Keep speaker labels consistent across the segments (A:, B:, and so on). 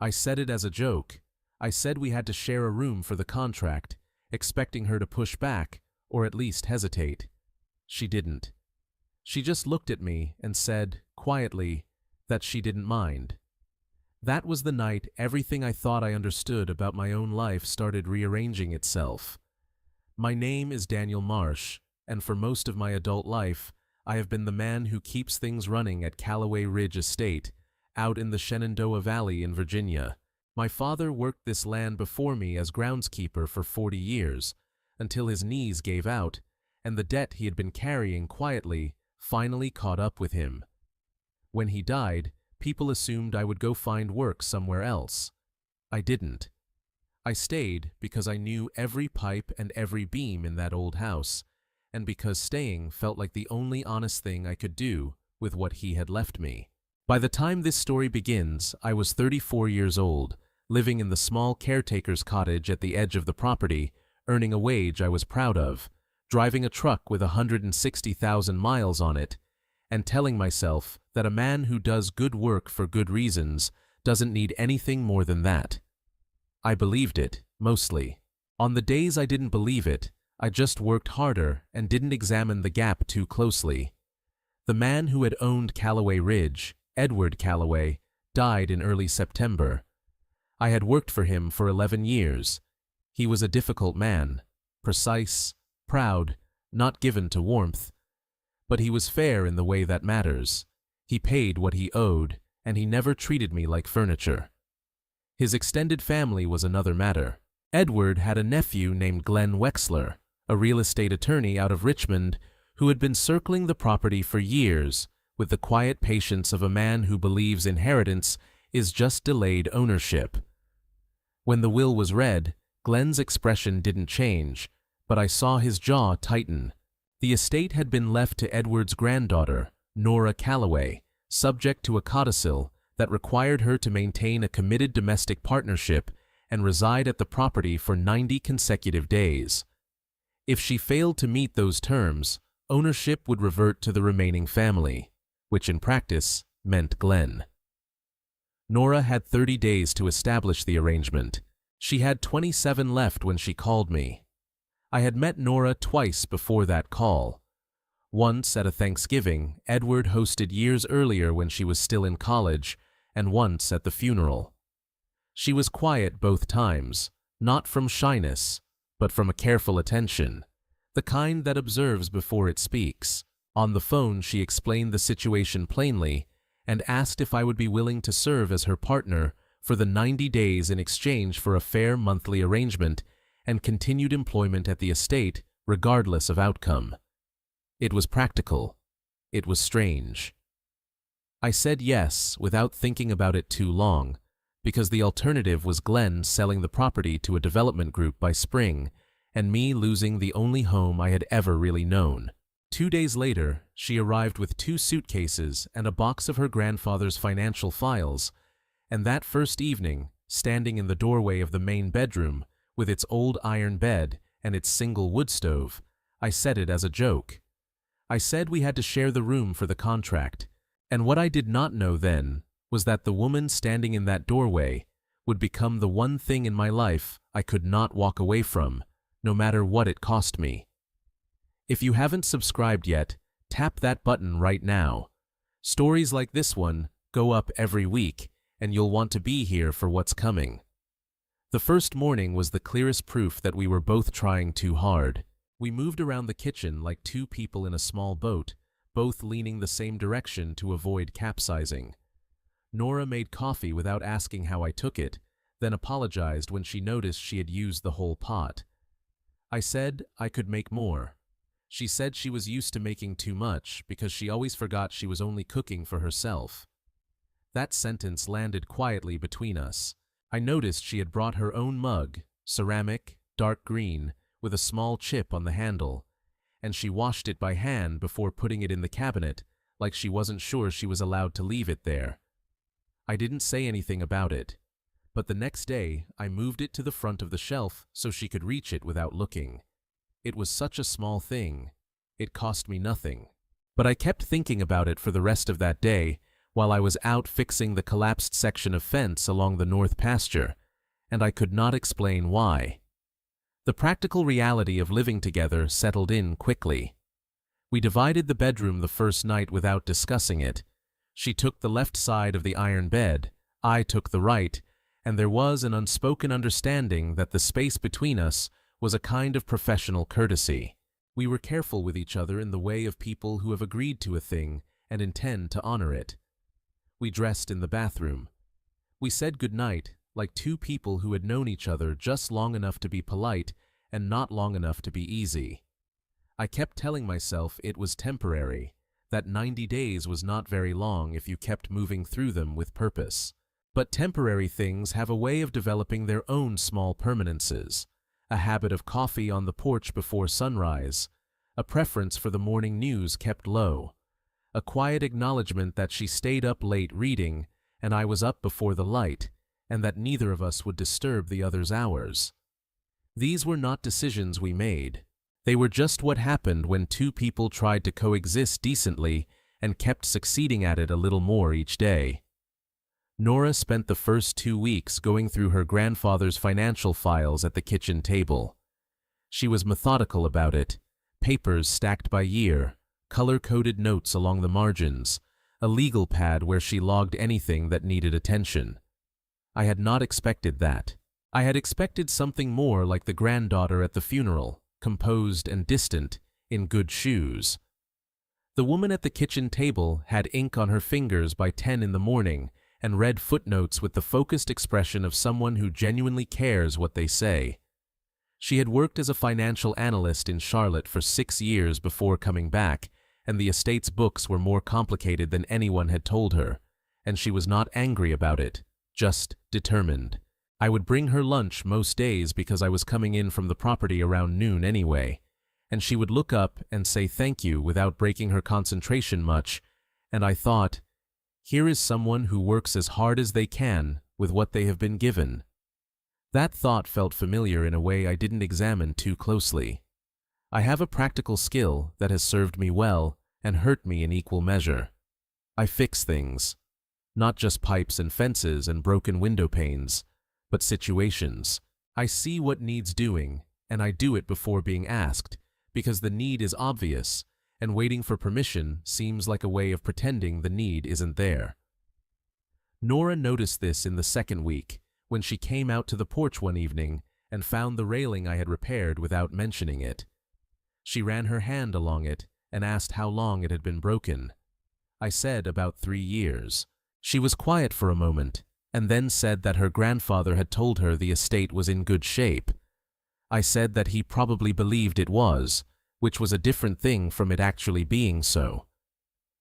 A: I said it as a joke. I said we had to share a room for the contract, expecting her to push back, or at least hesitate. She didn't. She just looked at me and said, quietly, that she didn't mind. That was the night everything I thought I understood about my own life started rearranging itself. My name is Daniel Marsh, and for most of my adult life, I have been the man who keeps things running at Callaway Ridge Estate, out in the Shenandoah Valley in Virginia. My father worked this land before me as groundskeeper for 40 years, until his knees gave out, and the debt he had been carrying quietly finally caught up with him. When he died, people assumed I would go find work somewhere else. I didn't. I stayed because I knew every pipe and every beam in that old house, and because staying felt like the only honest thing I could do with what he had left me. By the time this story begins, I was 34 years old, living in the small caretaker's cottage at the edge of the property, earning a wage I was proud of, driving a truck with 160,000 miles on it, and telling myself that a man who does good work for good reasons doesn't need anything more than that. I believed it, mostly. On the days I didn't believe it, I just worked harder and didn't examine the gap too closely. The man who had owned Callaway Ridge, Edward Callaway, died in early September. I had worked for him for 11 years. He was a difficult man, precise, proud, not given to warmth. But he was fair in the way that matters. He paid what he owed, and he never treated me like furniture. His extended family was another matter. Edward had a nephew named Glenn Wexler, a real estate attorney out of Richmond who had been circling the property for years with the quiet patience of a man who believes inheritance is just delayed ownership. When the will was read, Glenn's expression didn't change, but I saw his jaw tighten. The estate had been left to Edward's granddaughter, Nora Callaway, subject to a codicil that required her to maintain a committed domestic partnership and reside at the property for 90 consecutive days. If she failed to meet those terms, ownership would revert to the remaining family, which in practice meant Glenn. Nora had 30 days to establish the arrangement. She had 27 left when she called me. I had met Nora twice before that call. Once at a Thanksgiving Edward hosted years earlier when she was still in college, and once at the funeral. She was quiet both times, not from shyness, but from a careful attention, the kind that observes before it speaks. On the phone she explained the situation plainly and asked if I would be willing to serve as her partner for the 90 days in exchange for a fair monthly arrangement and continued employment at the estate regardless of outcome. It was practical. It was strange. I said yes without thinking about it too long, because the alternative was Glenn selling the property to a development group by spring and me losing the only home I had ever really known. 2 days later, she arrived with 2 suitcases and a box of her grandfather's financial files, and that first evening, standing in the doorway of the main bedroom with its old iron bed and its single wood stove, I said it as a joke. I said we had to share the room for the contract, and what I did not know then was that the woman standing in that doorway would become the one thing in my life I could not walk away from, no matter what it cost me. If you haven't subscribed yet, tap that button right now. Stories like this one go up every week, and you'll want to be here for what's coming. The first morning was the clearest proof that we were both trying too hard. We moved around the kitchen like 2 people in a small boat, both leaning the same direction to avoid capsizing. Nora made coffee without asking how I took it, then apologized when she noticed she had used the whole pot. I said I could make more. She said she was used to making too much because she always forgot she was only cooking for herself. That sentence landed quietly between us. I noticed she had brought her own mug, ceramic, dark green, with a small chip on the handle, and she washed it by hand before putting it in the cabinet, like she wasn't sure she was allowed to leave it there. I didn't say anything about it, but the next day I moved it to the front of the shelf so she could reach it without looking. It was such a small thing. It cost me nothing. But I kept thinking about it for the rest of that day, while I was out fixing the collapsed section of fence along the north pasture, and I could not explain why. The practical reality of living together settled in quickly. We divided the bedroom the first night without discussing it. She took the left side of the iron bed, I took the right, and there was an unspoken understanding that the space between us was a kind of professional courtesy. We were careful with each other in the way of people who have agreed to a thing and intend to honor it. We dressed in the bathroom. We said goodnight like two people who had known each other just long enough to be polite and not long enough to be easy. I kept telling myself it was temporary, that 90 days was not very long if you kept moving through them with purpose. But temporary things have a way of developing their own small permanences, a habit of coffee on the porch before sunrise, a preference for the morning news kept low, a quiet acknowledgement that she stayed up late reading and I was up before the light, and that neither of us would disturb the other's hours. These were not decisions we made. They were just what happened when two people tried to coexist decently and kept succeeding at it a little more each day. Nora spent the first 2 weeks going through her grandfather's financial files at the kitchen table. She was methodical about it, papers stacked by year, color-coded notes along the margins, a legal pad where she logged anything that needed attention. I had not expected that. I had expected something more like the granddaughter at the funeral, composed and distant, in good shoes. The woman at the kitchen table had ink on her fingers by 10 in the morning and read footnotes with the focused expression of someone who genuinely cares what they say. She had worked as a financial analyst in Charlotte for 6 years before coming back, and the estate's books were more complicated than anyone had told her, and she was not angry about it, just determined. I would bring her lunch most days because I was coming in from the property around noon anyway, and she would look up and say thank you without breaking her concentration much, and I thought, here is someone who works as hard as they can with what they have been given. That thought felt familiar in a way I didn't examine too closely. I have a practical skill that has served me well and hurt me in equal measure. I fix things, not just pipes and fences and broken window panes, but situations. I see what needs doing, and I do it before being asked, because the need is obvious, and waiting for permission seems like a way of pretending the need isn't there. Nora noticed this in the second week, when she came out to the porch one evening and found the railing I had repaired without mentioning it. She ran her hand along it and asked how long it had been broken. I said about 3 years. She was quiet for a moment, and then said that her grandfather had told her the estate was in good shape. I said that he probably believed it was, which was a different thing from it actually being so.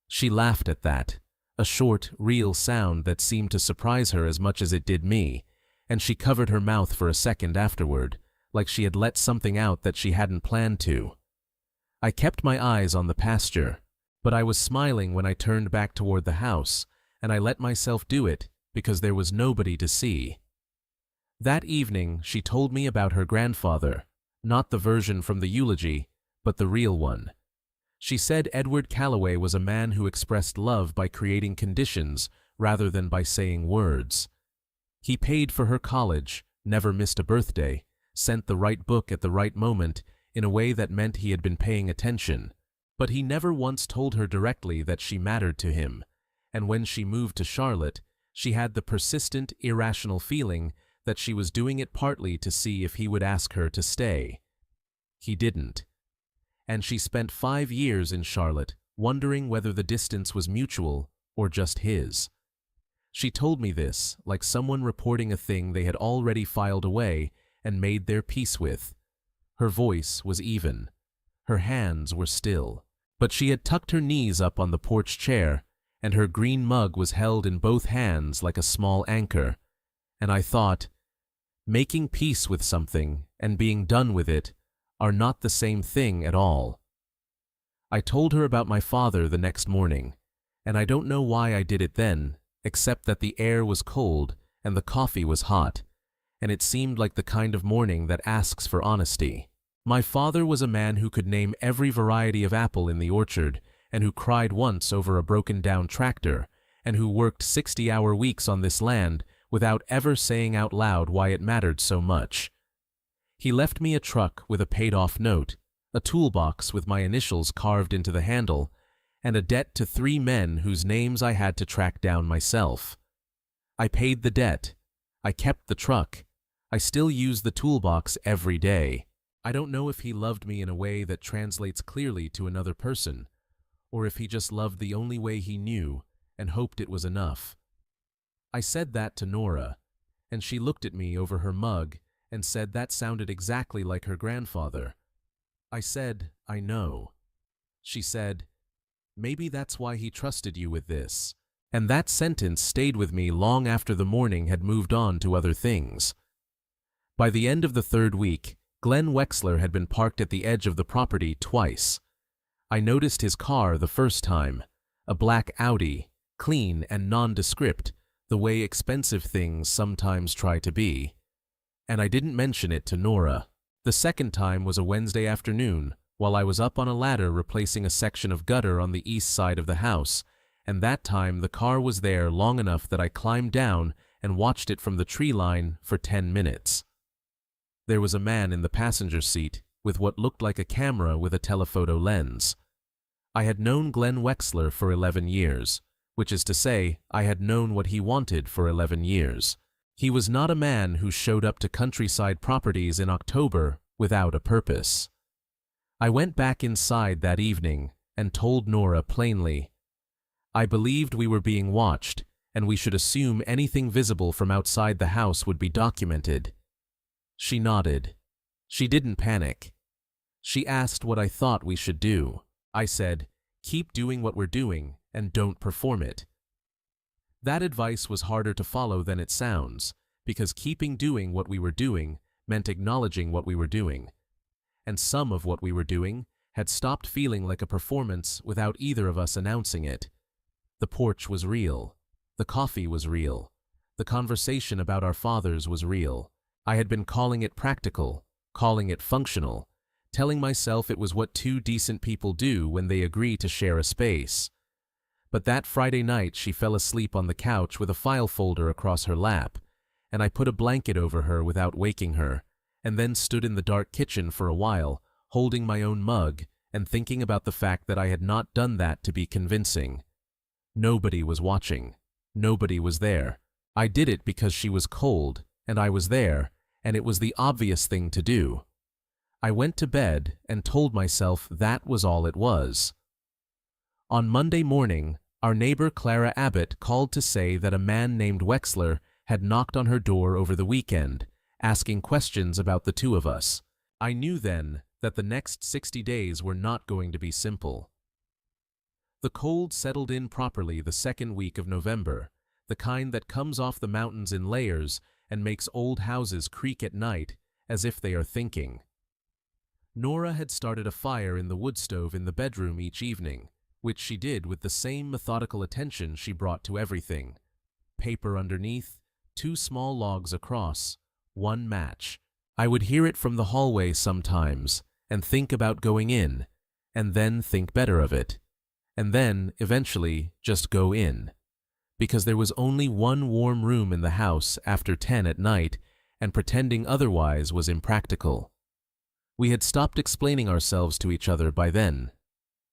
A: She laughed at that, a short, real sound that seemed to surprise her as much as it did me, and she covered her mouth for a second afterward, like she had let something out that she hadn't planned to. I kept my eyes on the pasture, but I was smiling when I turned back toward the house, and I let myself do it because there was nobody to see. That evening she told me about her grandfather, not the version from the eulogy, but the real one. She said Edward Calloway was a man who expressed love by creating conditions rather than by saying words. He paid for her college, never missed a birthday, sent the right book at the right moment in a way that meant he had been paying attention, but he never once told her directly that she mattered to him, and when she moved to Charlotte, she had the persistent, irrational feeling that she was doing it partly to see if he would ask her to stay. He didn't. And she spent 5 years in Charlotte, wondering whether the distance was mutual or just his. She told me this like someone reporting a thing they had already filed away and made their peace with. Her voice was even. Her hands were still. But she had tucked her knees up on the porch chair, and her green mug was held in both hands like a small anchor. And I thought, making peace with something and being done with it are not the same thing at all. I told her about my father the next morning, and I don't know why I did it then, except that the air was cold and the coffee was hot, and it seemed like the kind of morning that asks for honesty. My father was a man who could name every variety of apple in the orchard, and who cried once over a broken-down tractor, and who worked 60-hour weeks on this land without ever saying out loud why it mattered so much. He left me a truck with a paid-off note, a toolbox with my initials carved into the handle, and a debt to 3 men whose names I had to track down myself. I paid the debt. I kept the truck. I still use the toolbox every day. I don't know if he loved me in a way that translates clearly to another person, or if he just loved the only way he knew and hoped it was enough. I said that to Nora, and she looked at me over her mug and said that sounded exactly like her grandfather. I said, I know. She said, maybe that's why he trusted you with this. And that sentence stayed with me long after the morning had moved on to other things. By the end of the 3rd week, Glenn Wexler had been parked at the edge of the property twice. I noticed his car the first time, a black Audi, clean and nondescript, the way expensive things sometimes try to be. And I didn't mention it to Nora. The second time was a Wednesday afternoon, while I was up on a ladder replacing a section of gutter on the east side of the house, and that time the car was there long enough that I climbed down and watched it from the tree line for 10 minutes. There was a man in the passenger seat with what looked like a camera with a telephoto lens. I had known Glenn Wexler for 11 years, which is to say, I had known what he wanted for 11 years. He was not a man who showed up to countryside properties in October without a purpose. I went back inside that evening and told Nora plainly, I believed we were being watched, and we should assume anything visible from outside the house would be documented. She nodded. She didn't panic. She asked what I thought we should do. I said, keep doing what we're doing and don't perform it. That advice was harder to follow than it sounds, because keeping doing what we were doing meant acknowledging what we were doing. And some of what we were doing had stopped feeling like a performance without either of us announcing it. The porch was real. The coffee was real. The conversation about our fathers was real. I had been calling it practical, calling it functional, telling myself it was what 2 decent people do when they agree to share a space. But that Friday night she fell asleep on the couch with a file folder across her lap, and I put a blanket over her without waking her, and then stood in the dark kitchen for a while, holding my own mug and thinking about the fact that I had not done that to be convincing. Nobody was watching. Nobody was there. I did it because she was cold, and I was there, and it was the obvious thing to do. I went to bed and told myself that was all it was. On Monday morning, our neighbor Clara Abbott called to say that a man named Wexler had knocked on her door over the weekend, asking questions about the 2 of us. I knew then that the next 60 days were not going to be simple. The cold settled in properly the 2nd week of November, the kind that comes off the mountains in layers and makes old houses creak at night as if they are thinking. Nora had started a fire in the wood stove in the bedroom each evening, which she did with the same methodical attention she brought to everything. Paper underneath, 2 small logs across, 1 match. I would hear it from the hallway sometimes and think about going in, and then think better of it, and then, eventually, just go in. Because there was only 1 warm room in the house after 10 at night, and pretending otherwise was impractical. We had stopped explaining ourselves to each other by then.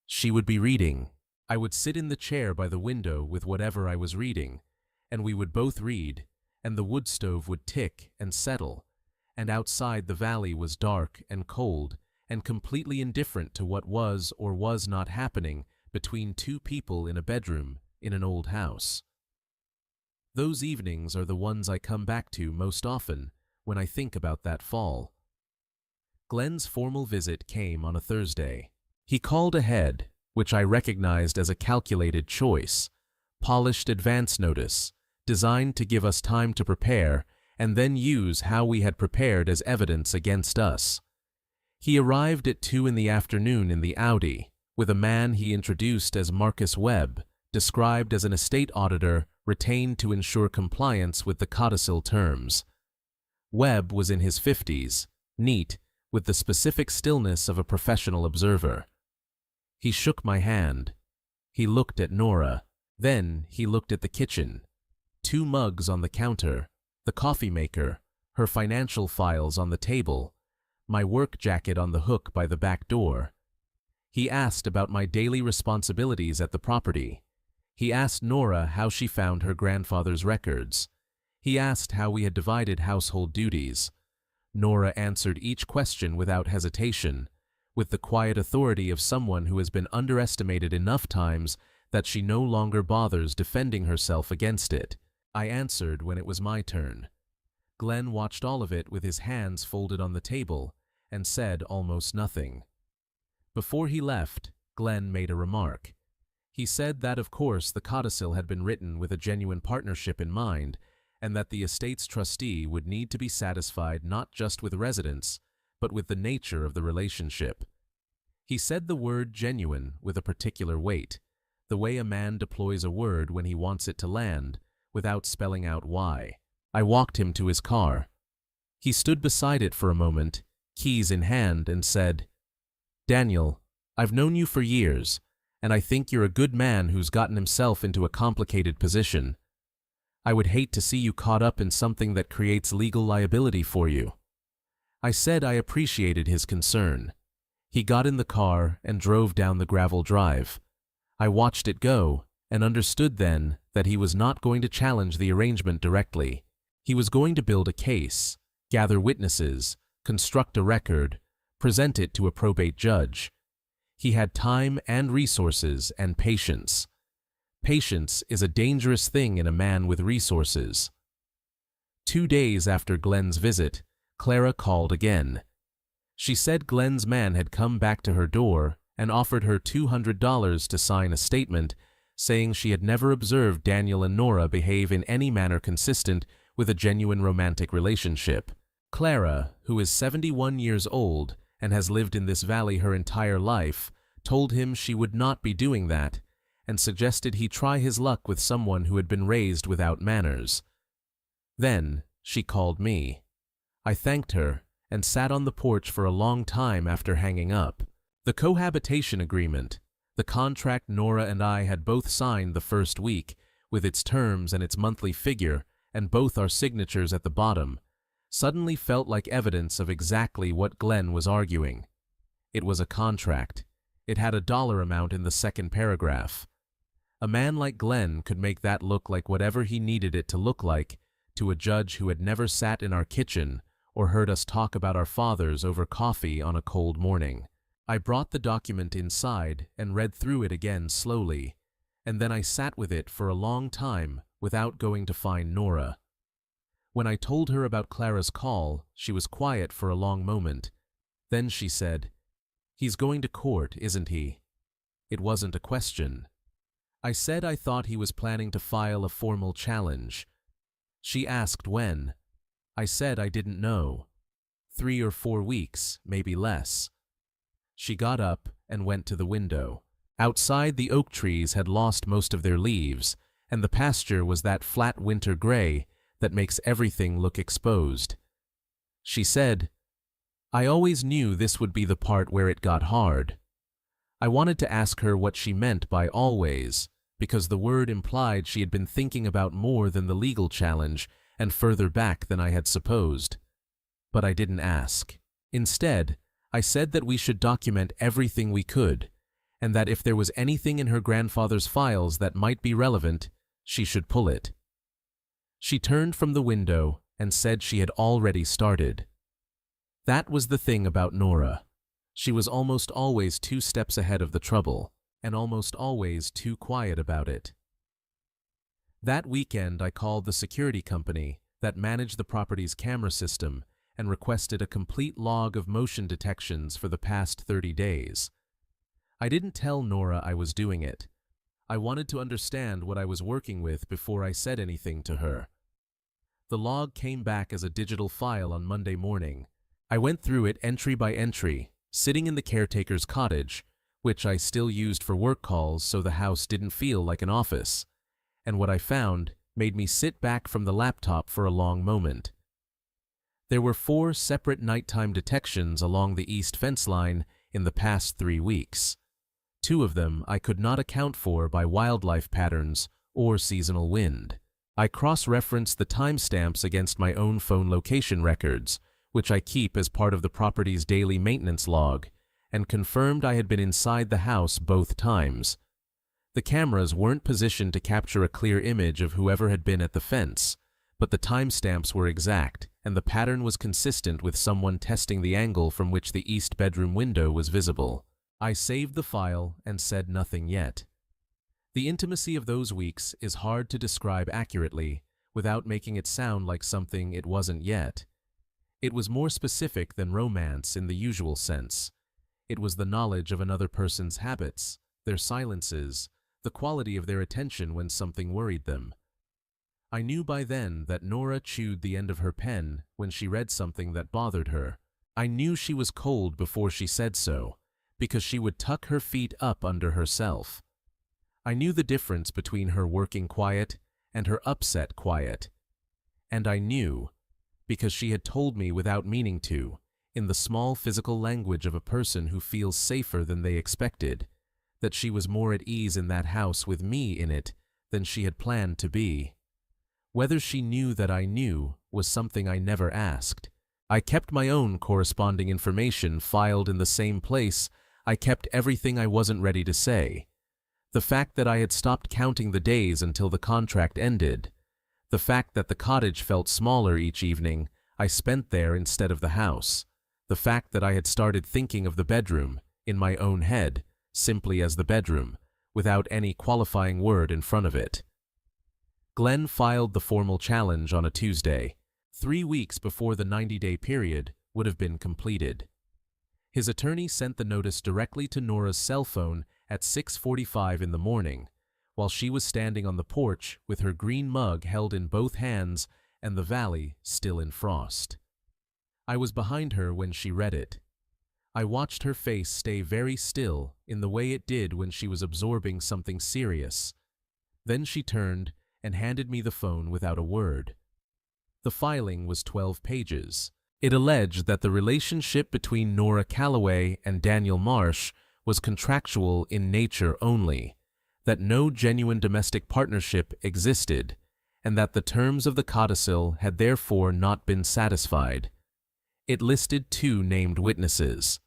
A: She would be reading. I would sit in the chair by the window with whatever I was reading, and we would both read, and the wood stove would tick and settle, and outside the valley was dark and cold and completely indifferent to what was or was not happening between 2 people in a bedroom in an old house. Those evenings are the ones I come back to most often when I think about that fall. Glenn's formal visit came on a Thursday. He called ahead, which I recognized as a calculated choice, polished advance notice, designed to give us time to prepare and then use how we had prepared as evidence against us. He arrived at 2 in the afternoon in the Audi, with a man he introduced as Marcus Webb, described as an estate auditor retained to ensure compliance with the codicil terms. Webb was in his 50s, neat, with the specific stillness of a professional observer. He shook my hand. He looked at Nora, Then he looked at the kitchen. 2 mugs on the counter, the coffee maker, her financial files on the table, my work jacket on the hook by the back door. He asked about my daily responsibilities at the property. He asked Nora how she found her grandfather's records. He asked how we had divided household duties. Nora answered each question without hesitation, with the quiet authority of someone who has been underestimated enough times that she no longer bothers defending herself against it. I answered when it was my turn. Glenn watched all of it with his hands folded on the table and said almost nothing. Before he left, Glenn made a remark. He said that of course the codicil had been written with a genuine partnership in mind, and that the estate's trustee would need to be satisfied not just with residence, but with the nature of the relationship. He said the word genuine with a particular weight, the way a man deploys a word when he wants it to land, without spelling out why. I walked him to his car. He stood beside it for a moment, keys in hand, and said, "Daniel, I've known you for years, and I think you're a good man who's gotten himself into a complicated position. I would hate to see you caught up in something that creates legal liability for you." I said I appreciated his concern. He got in the car and drove down the gravel drive. I watched it go and understood then that he was not going to challenge the arrangement directly. He was going to build a case, gather witnesses, construct a record, present it to a probate judge. He had time and resources and patience. Patience is a dangerous thing in a man with resources. 2 days after Glenn's visit, Clara called again. She said Glenn's man had come back to her door and offered her $200 to sign a statement saying she had never observed Daniel and Nora behave in any manner consistent with a genuine romantic relationship. Clara, who is 71 years old and has lived in this valley her entire life, told him she would not be doing that and suggested he try his luck with someone who had been raised without manners. Then she called me. I thanked her and sat on the porch for a long time after hanging up. The cohabitation agreement, the contract Nora and I had both signed the first week, with its terms and its monthly figure, and both our signatures at the bottom, suddenly felt like evidence of exactly what Glenn was arguing. It was a contract. It had a dollar amount in the second paragraph. A man like Glenn could make that look like whatever he needed it to look like to a judge who had never sat in our kitchen or heard us talk about our fathers over coffee on a cold morning. I brought the document inside and read through it again slowly, and then I sat with it for a long time without going to find Nora. When I told her about Clara's call, she was quiet for a long moment. Then she said, "He's going to court, isn't he?" It wasn't a question. I said I thought he was planning to file a formal challenge. She asked when. I said I didn't know. 3 or 4 weeks, maybe less. She got up and went to the window. Outside, the oak trees had lost most of their leaves, and the pasture was that flat winter gray that makes everything look exposed. She said, "I always knew this would be the part where it got hard." I wanted to ask her what she meant by always, because the word implied she had been thinking about more than the legal challenge and further back than I had supposed. But I didn't ask. Instead, I said that we should document everything we could, and that if there was anything in her grandfather's files that might be relevant, she should pull it. She turned from the window and said she had already started. That was the thing about Nora. She was almost always 2 steps ahead of the trouble, and almost always too quiet about it. That weekend I called the security company that managed the property's camera system and requested a complete log of motion detections for the past 30 days. I didn't tell Nora I was doing it. I wanted to understand what I was working with before I said anything to her. The log came back as a digital file on Monday morning. I went through it entry by entry, sitting in the caretaker's cottage, which I still used for work calls so the house didn't feel like an office, and what I found made me sit back from the laptop for a long moment. There were 4 separate nighttime detections along the east fence line in the past 3 weeks. 2 of them I could not account for by wildlife patterns or seasonal wind. I cross-referenced the timestamps against my own phone location records, which I keep as part of the property's daily maintenance log, and confirmed I had been inside the house both times. The cameras weren't positioned to capture a clear image of whoever had been at the fence, but the timestamps were exact, and the pattern was consistent with someone testing the angle from which the east bedroom window was visible. I saved the file and said nothing yet. The intimacy of those weeks is hard to describe accurately without making it sound like something it wasn't yet. It was more specific than romance in the usual sense. It was the knowledge of another person's habits, their silences, the quality of their attention when something worried them. I knew by then that Nora chewed the end of her pen when she read something that bothered her. I knew she was cold before she said so, because she would tuck her feet up under herself. I knew the difference between her working quiet and her upset quiet. And I knew, because she had told me without meaning to, in the small physical language of a person who feels safer than they expected, that she was more at ease in that house with me in it than she had planned to be. Whether she knew that I knew was something I never asked. I kept my own corresponding information filed in the same place I kept everything I wasn't ready to say. The fact that I had stopped counting the days until the contract ended. The fact that the cottage felt smaller each evening I spent there instead of the house. The fact that I had started thinking of the bedroom, in my own head, simply as the bedroom, without any qualifying word in front of it. Glenn filed the formal challenge on a Tuesday, 3 weeks before the 90-day period would have been completed. His attorney sent the notice directly to Nora's cell phone at 6:45 in the morning, while she was standing on the porch with her green mug held in both hands and the valley still in frost. I was behind her when she read it. I watched her face stay very still in the way it did when she was absorbing something serious. Then she turned and handed me the phone without a word. The filing was 12 pages. It alleged that the relationship between Nora Calloway and Daniel Marsh was contractual in nature only, that no genuine domestic partnership existed, and that the terms of the codicil had therefore not been satisfied. It listed 2 named witnesses.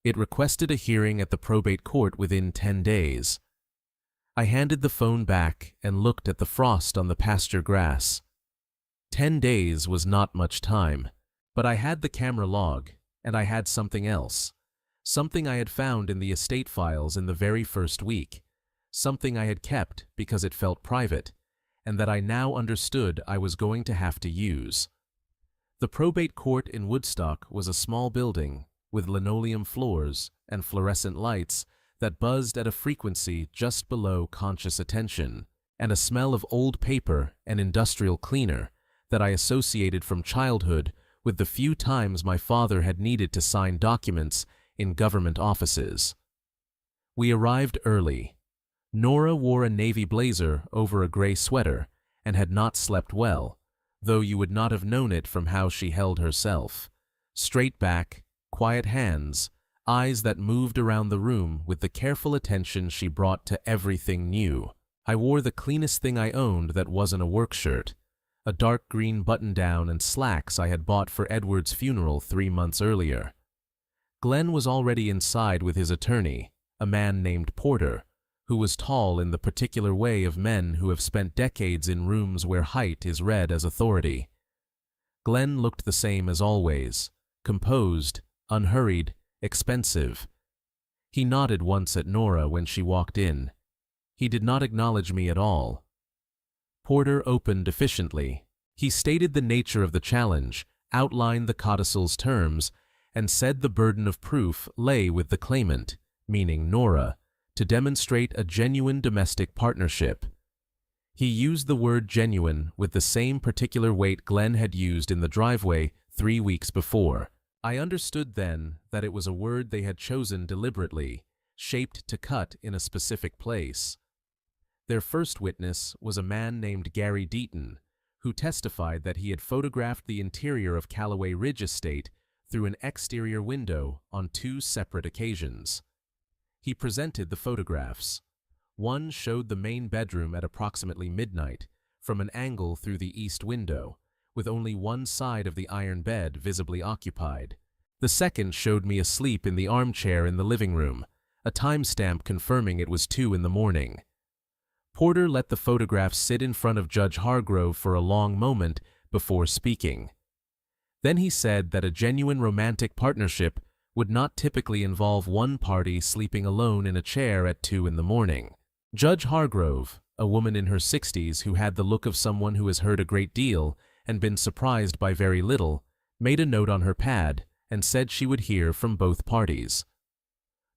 A: It requested a hearing at the probate court within 10 days. I handed the phone back and looked at the frost on the pasture grass. 10 days was not much time. But I had the camera log, and I had something else. Something I had found in the estate files in the very first week. Something I had kept because it felt private, and that I now understood I was going to have to use. The probate court in Woodstock was a small building with linoleum floors and fluorescent lights that buzzed at a frequency just below conscious attention, and a smell of old paper and industrial cleaner that I associated from childhood with the few times my father had needed to sign documents in government offices. We arrived early. Nora wore a navy blazer over a gray sweater and had not slept well, though you would not have known it from how she held herself. Straight back, quiet hands, eyes that moved around the room with the careful attention she brought to everything new. I wore the cleanest thing I owned that wasn't a work shirt, a dark green button-down and slacks I had bought for Edward's funeral 3 months earlier. Glenn was already inside with his attorney, a man named Porter, who was tall in the particular way of men who have spent decades in rooms where height is read as authority. Glenn looked the same as always, composed, unhurried, expensive. He nodded once at Nora when she walked in. He did not acknowledge me at all. Porter opened efficiently. He stated the nature of the challenge, outlined the codicil's terms, and said the burden of proof lay with the claimant, meaning Nora, to demonstrate a genuine domestic partnership. He used the word genuine with the same particular weight Glenn had used in the driveway 3 weeks before. I understood then that it was a word they had chosen deliberately, shaped to cut in a specific place. Their first witness was a man named Gary Deaton, who testified that he had photographed the interior of Calloway Ridge Estate through an exterior window on 2 separate occasions. He presented the photographs. One showed the main bedroom at approximately midnight, from an angle through the east window, with only one side of the iron bed visibly occupied. The second showed me asleep in the armchair in the living room, a timestamp confirming it was 2 in the morning. Porter let the photographs sit in front of Judge Hargrove for a long moment before speaking. Then he said that a genuine romantic partnership would not typically involve one party sleeping alone in a chair at 2 in the morning. Judge Hargrove, a woman in her 60s who had the look of someone who has heard a great deal and been surprised by very little, made a note on her pad and said she would hear from both parties.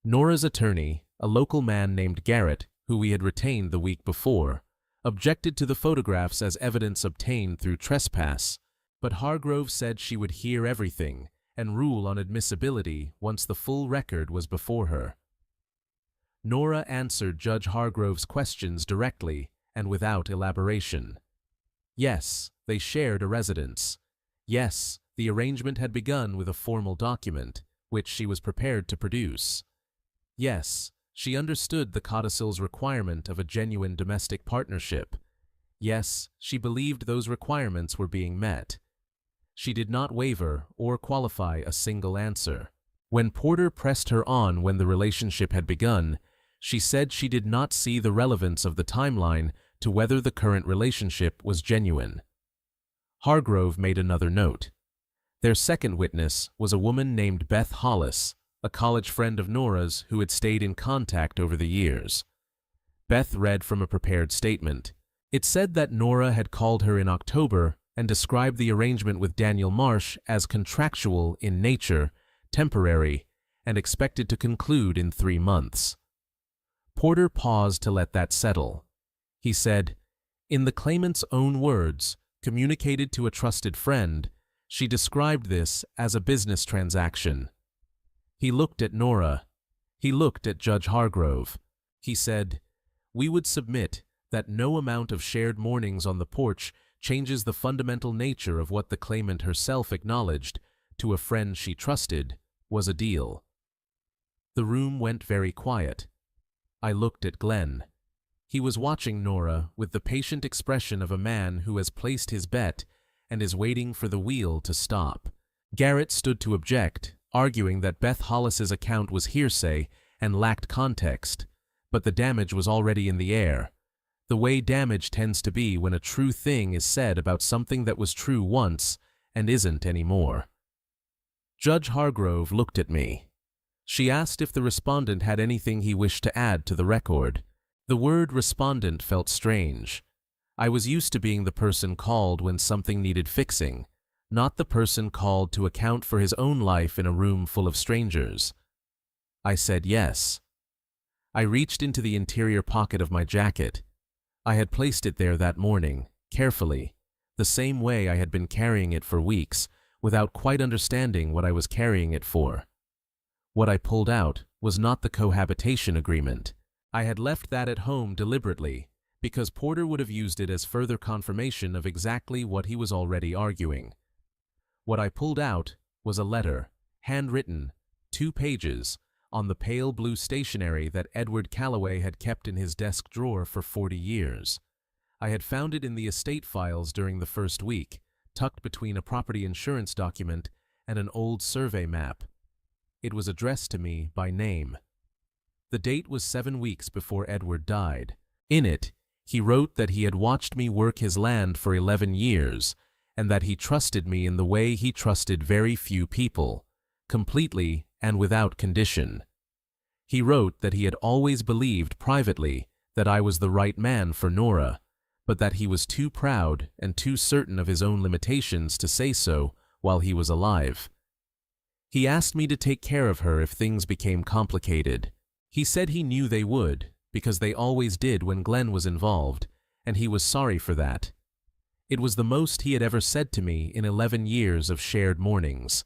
A: Nora's attorney, a local man named Garrett, who we had retained the week before, objected to the photographs as evidence obtained through trespass, but Hargrove said she would hear everything and rule on admissibility once the full record was before her. Nora answered Judge Hargrove's questions directly and without elaboration. Yes, they shared a residence. Yes, the arrangement had begun with a formal document, which she was prepared to produce. Yes, she understood the codicil's requirement of a genuine domestic partnership. Yes, she believed those requirements were being met. She did not waver or qualify a single answer. When Porter pressed her on when the relationship had begun, she said she did not see the relevance of the timeline to whether the current relationship was genuine. Hargrove made another note. Their second witness was a woman named Beth Hollis, a college friend of Nora's who had stayed in contact over the years. Beth read from a prepared statement. It said that Nora had called her in October and described the arrangement with Daniel Marsh as contractual in nature, temporary, and expected to conclude in 3 months. Porter paused to let that settle. He said, in the claimant's own words, communicated to a trusted friend, she described this as a business transaction. He looked at Nora. He looked at Judge Hargrove. He said, we would submit that no amount of shared mornings on the porch changes the fundamental nature of what the claimant herself acknowledged, to a friend she trusted, was a deal. The room went very quiet. I looked at Glenn. He was watching Nora with the patient expression of a man who has placed his bet and is waiting for the wheel to stop. Garrett stood to object, arguing that Beth Hollis's account was hearsay and lacked context, but the damage was already in the air. The way damage tends to be when a true thing is said about something that was true once and isn't anymore. Judge Hargrove looked at me. She asked if the respondent had anything he wished to add to the record. The word respondent felt strange. I was used to being the person called when something needed fixing, not the person called to account for his own life in a room full of strangers. I said yes. I reached into the interior pocket of my jacket. I had placed it there that morning, carefully, the same way I had been carrying it for weeks, without quite understanding what I was carrying it for. What I pulled out was not the cohabitation agreement. I had left that at home deliberately, because Porter would have used it as further confirmation of exactly what he was already arguing. What I pulled out was a letter, handwritten, 2 pages, on the pale blue stationery that Edward Calloway had kept in his desk drawer for 40 years. I had found it in the estate files during the first week, tucked between a property insurance document and an old survey map. It was addressed to me by name. The date was 7 weeks before Edward died. In it, he wrote that he had watched me work his land for 11 years, and that he trusted me in the way he trusted very few people, completely and without condition. He wrote that he had always believed privately that I was the right man for Nora, but that he was too proud and too certain of his own limitations to say so while he was alive. He asked me to take care of her if things became complicated. He said he knew they would, because they always did when Glenn was involved, and he was sorry for that. It was the most he had ever said to me in 11 years of shared mornings.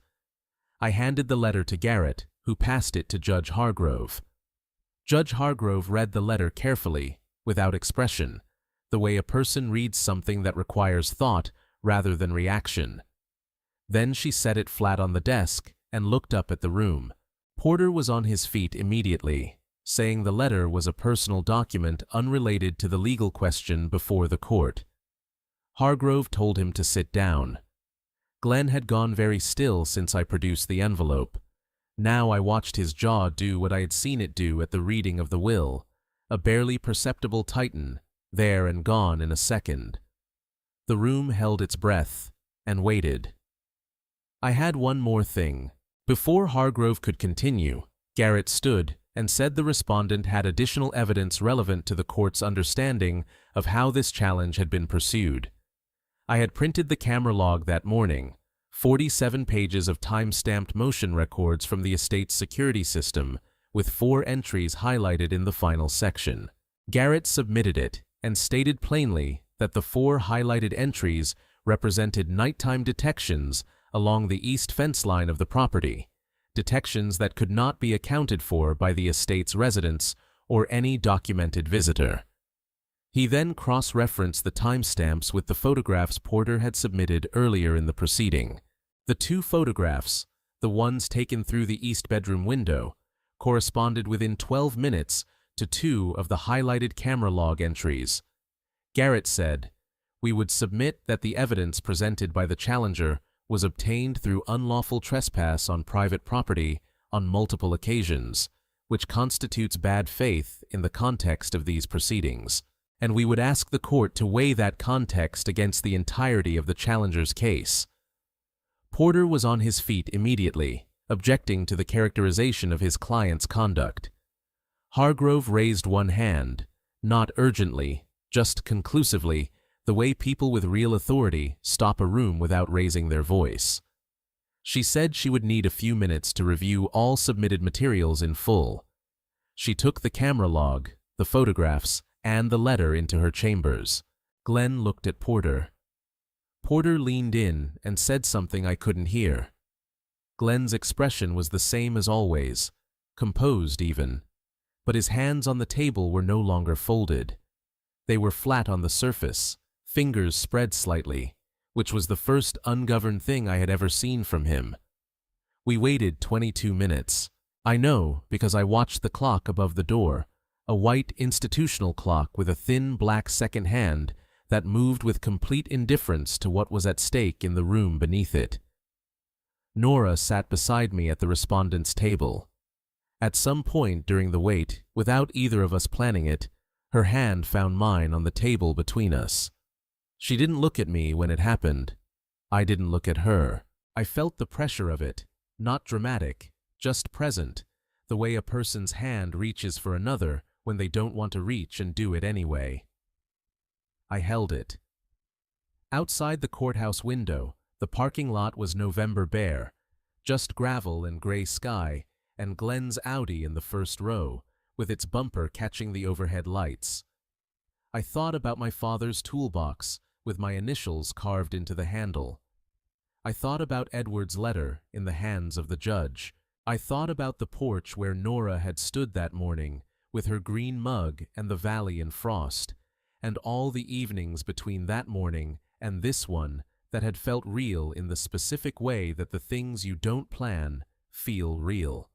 A: I handed the letter to Garrett, who passed it to Judge Hargrove. Judge Hargrove read the letter carefully, without expression, the way a person reads something that requires thought rather than reaction. Then she set it flat on the desk and looked up at the room. Porter was on his feet immediately, saying the letter was a personal document unrelated to the legal question before the court. Hargrove told him to sit down. Glenn had gone very still since I produced the envelope. Now I watched his jaw do what I had seen it do at the reading of the will, a barely perceptible tighten, there and gone in a second. The room held its breath and waited. I had one more thing. Before Hargrove could continue, Garrett stood and said the respondent had additional evidence relevant to the court's understanding of how this challenge had been pursued. I had printed the camera log that morning, 47 pages of time-stamped motion records from the estate's security system, with 4 entries highlighted in the final section. Garrett submitted it and stated plainly that the 4 highlighted entries represented nighttime detections along the east fence line of the property, detections that could not be accounted for by the estate's residents or any documented visitor. He then cross-referenced the timestamps with the photographs Porter had submitted earlier in the proceeding. The 2 photographs, the ones taken through the east bedroom window, corresponded within 12 minutes to 2 of the highlighted camera log entries. Garrett said, "We would submit that the evidence presented by the challenger was obtained through unlawful trespass on private property on multiple occasions, which constitutes bad faith in the context of these proceedings, and we would ask the court to weigh that context against the entirety of the challenger's case." Porter was on his feet immediately, objecting to the characterization of his client's conduct. Hargrove raised one hand, not urgently, just conclusively, the way people with real authority stop a room without raising their voice. She said she would need a few minutes to review all submitted materials in full. She took the camera log, the photographs, and the letter into her chambers. Glenn looked at Porter. Porter leaned in and said something I couldn't hear. Glenn's expression was the same as always, composed even, but his hands on the table were no longer folded. They were flat on the surface, fingers spread slightly, which was the first ungoverned thing I had ever seen from him. We waited 22 minutes. I know because I watched the clock above the door, a white institutional clock with a thin black second hand that moved with complete indifference to what was at stake in the room beneath it. Nora sat beside me at the respondent's table. At some point during the wait, without either of us planning it, her hand found mine on the table between us. She didn't look at me when it happened. I didn't look at her. I felt the pressure of it, not dramatic, just present, the way a person's hand reaches for another when they don't want to reach and do it anyway. I held it. Outside the courthouse window, the parking lot was November bare, just gravel and gray sky, and Glenn's Audi in the first row, with its bumper catching the overhead lights. I thought about my father's toolbox, with my initials carved into the handle. I thought about Edward's letter in the hands of the judge. I thought about the porch where Nora had stood that morning, with her green mug and the valley in frost, and all the evenings between that morning and this one that had felt real in the specific way that the things you don't plan feel real.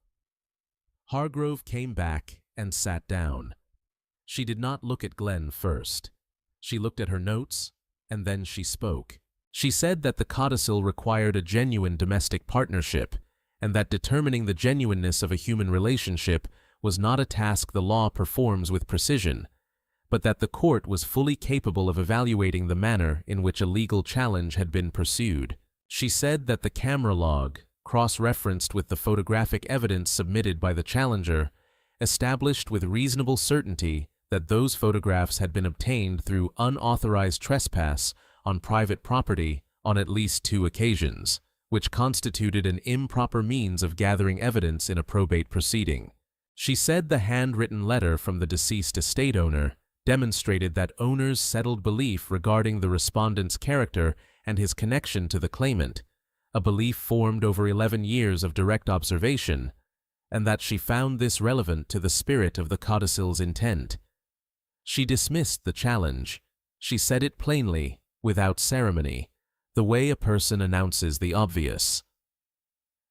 A: Hargrove came back and sat down. She did not look at Glenn first. She looked at her notes, and then she spoke. She said that the codicil required a genuine domestic partnership, and that determining the genuineness of a human relationship was not a task the law performs with precision, but that the court was fully capable of evaluating the manner in which a legal challenge had been pursued. She said that the camera log, cross-referenced with the photographic evidence submitted by the challenger, established with reasonable certainty that those photographs had been obtained through unauthorized trespass on private property on at least 2 occasions, which constituted an improper means of gathering evidence in a probate proceeding. She said the handwritten letter from the deceased estate owner demonstrated that owner's settled belief regarding the respondent's character and his connection to the claimant, a belief formed over 11 years of direct observation, and that she found this relevant to the spirit of the codicil's intent. She dismissed the challenge. She said it plainly, without ceremony, the way a person announces the obvious.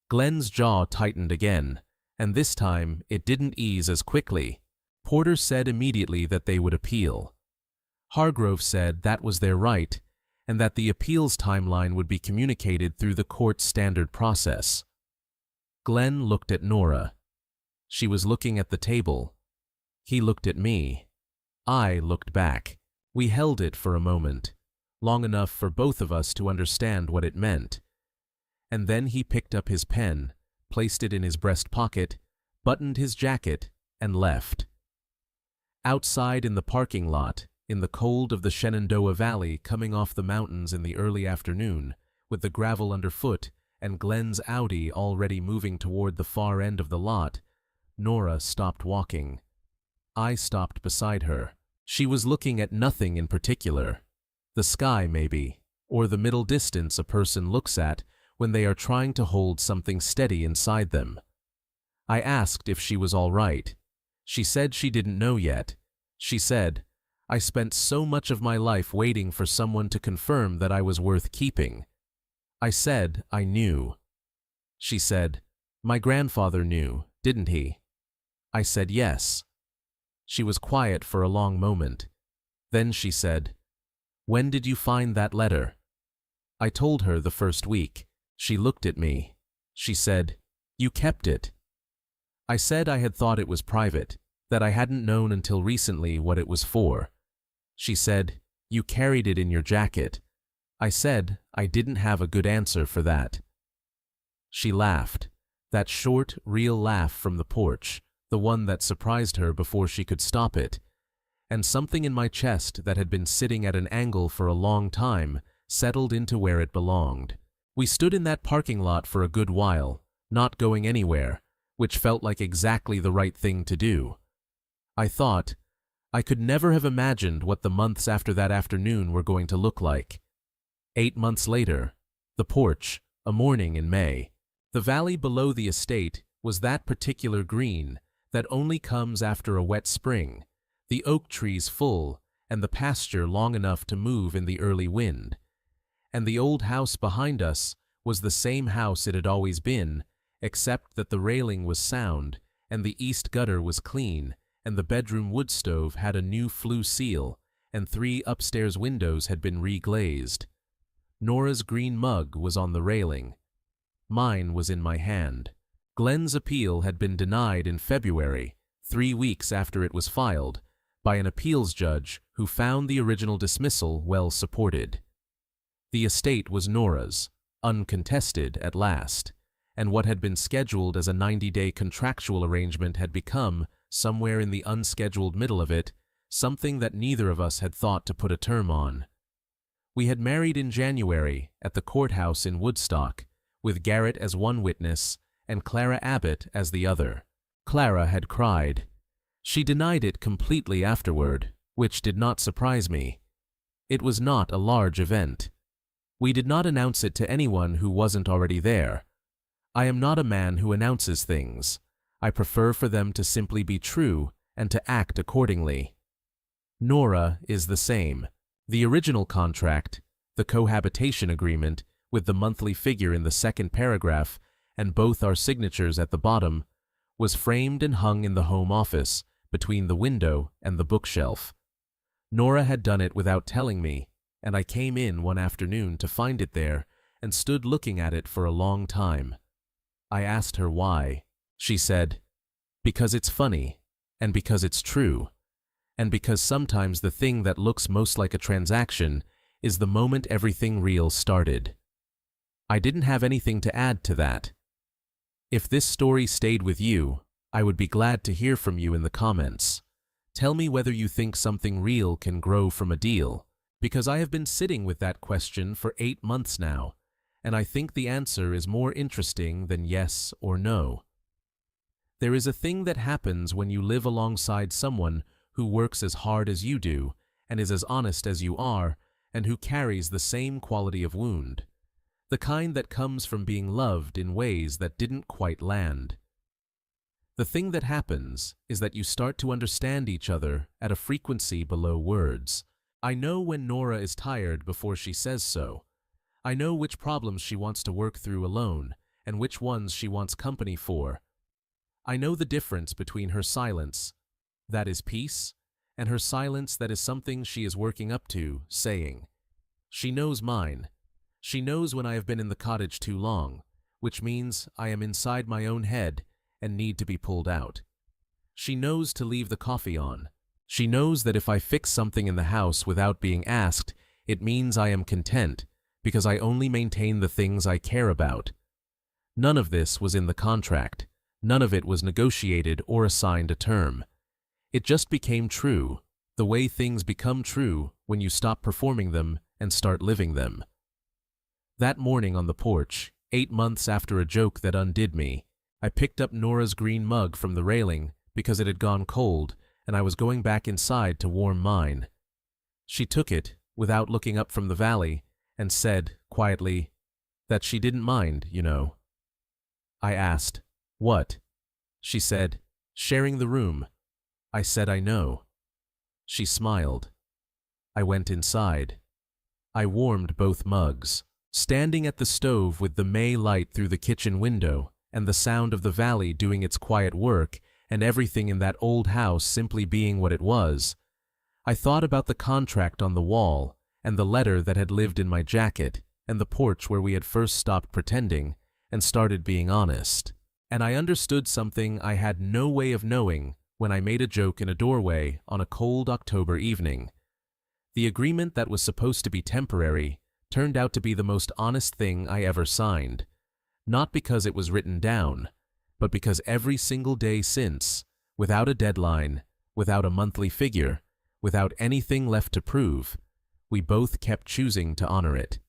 A: Glenn's jaw tightened again, and this time it didn't ease as quickly. Porter said immediately that they would appeal. Hargrove said that was their right, and that the appeals timeline would be communicated through the court's standard process. Glenn looked at Nora. She was looking at the table. He looked at me. I looked back. We held it for a moment, long enough for both of us to understand what it meant. And then he picked up his pen, placed it in his breast pocket, buttoned his jacket, and left. Outside in the parking lot, in the cold of the Shenandoah Valley coming off the mountains in the early afternoon, with the gravel underfoot and Glenn's Audi already moving toward the far end of the lot, Nora stopped walking. I stopped beside her. She was looking at nothing in particular. The sky, maybe, or the middle distance a person looks at when they are trying to hold something steady inside them. I asked if she was all right. She said she didn't know yet. She said, "I spent so much of my life waiting for someone to confirm that I was worth keeping." I said I knew. She said, "My grandfather knew, didn't he?" I said yes. She was quiet for a long moment. Then she said, "When did you find that letter?" I told her the first week. She looked at me. She said, "You kept it." I said I had thought it was private, that I hadn't known until recently what it was for. She said, "You carried it in your jacket." I said I didn't have a good answer for that. She laughed, that short, real laugh from the porch, the one that surprised her before she could stop it, and something in my chest that had been sitting at an angle for a long time settled into where it belonged. We stood in that parking lot for a good while, not going anywhere, which felt like exactly the right thing to do. I thought, I could never have imagined what the months after that afternoon were going to look like. 8 months later, the porch, a morning in May. The valley below the estate was that particular green that only comes after a wet spring, the oak trees full and the pasture long enough to move in the early wind. And the old house behind us was the same house it had always been, except that the railing was sound, and the east gutter was clean, and the bedroom wood stove had a new flue seal, and 3 upstairs windows had been reglazed. Nora's green mug was on the railing. Mine was in my hand. Glenn's appeal had been denied in February, 3 weeks after it was filed, by an appeals judge who found the original dismissal well supported. The estate was Nora's, uncontested at last, and what had been scheduled as a 90-day contractual arrangement had become, somewhere in the unscheduled middle of it, something that neither of us had thought to put a term on. We had married in January at the courthouse in Woodstock, with Garrett as one witness and Clara Abbott as the other. Clara had cried. She denied it completely afterward, which did not surprise me. It was not a large event. We did not announce it to anyone who wasn't already there. I am not a man who announces things. I prefer for them to simply be true and to act accordingly. Nora is the same. The original contract, the cohabitation agreement, with the monthly figure in the second paragraph and both our signatures at the bottom, was framed and hung in the home office between the window and the bookshelf. Nora had done it without telling me, and I came in one afternoon to find it there and stood looking at it for a long time. I asked her why. She said, "Because it's funny, and because it's true, and because sometimes the thing that looks most like a transaction is the moment everything real started." I didn't have anything to add to that. If this story stayed with you, I would be glad to hear from you in the comments. Tell me whether you think something real can grow from a deal, because I have been sitting with that question for 8 months now, and I think the answer is more interesting than yes or no. There is a thing that happens when you live alongside someone who works as hard as you do, and is as honest as you are, and who carries the same quality of wound. The kind that comes from being loved in ways that didn't quite land. The thing that happens is that you start to understand each other at a frequency below words. I know when Nora is tired before she says so. I know which problems she wants to work through alone, and which ones she wants company for. I know the difference between her silence, that is peace, and her silence that is something she is working up to, saying. She knows mine. She knows when I have been in the cottage too long, which means I am inside my own head and need to be pulled out. She knows to leave the coffee on. She knows that if I fix something in the house without being asked, it means I am content, because I only maintain the things I care about. None of this was in the contract. None of it was negotiated or assigned a term. It just became true, the way things become true when you stop performing them and start living them. That morning on the porch, 8 months after a joke that undid me, I picked up Nora's green mug from the railing because it had gone cold and I was going back inside to warm mine. She took it, without looking up from the valley, and said, quietly, that she didn't mind, you know. I asked, "What?" She said, "Sharing the room." I said, "I know." She smiled. I went inside. I warmed both mugs. Standing at the stove with the May light through the kitchen window and the sound of the valley doing its quiet work and everything in that old house simply being what it was, I thought about the contract on the wall and the letter that had lived in my jacket and the porch where we had first stopped pretending and started being honest. And I understood something I had no way of knowing when I made a joke in a doorway on a cold October evening. The agreement that was supposed to be temporary turned out to be the most honest thing I ever signed, not because it was written down, but because every single day since, without a deadline, without a monthly figure, without anything left to prove, we both kept choosing to honor it.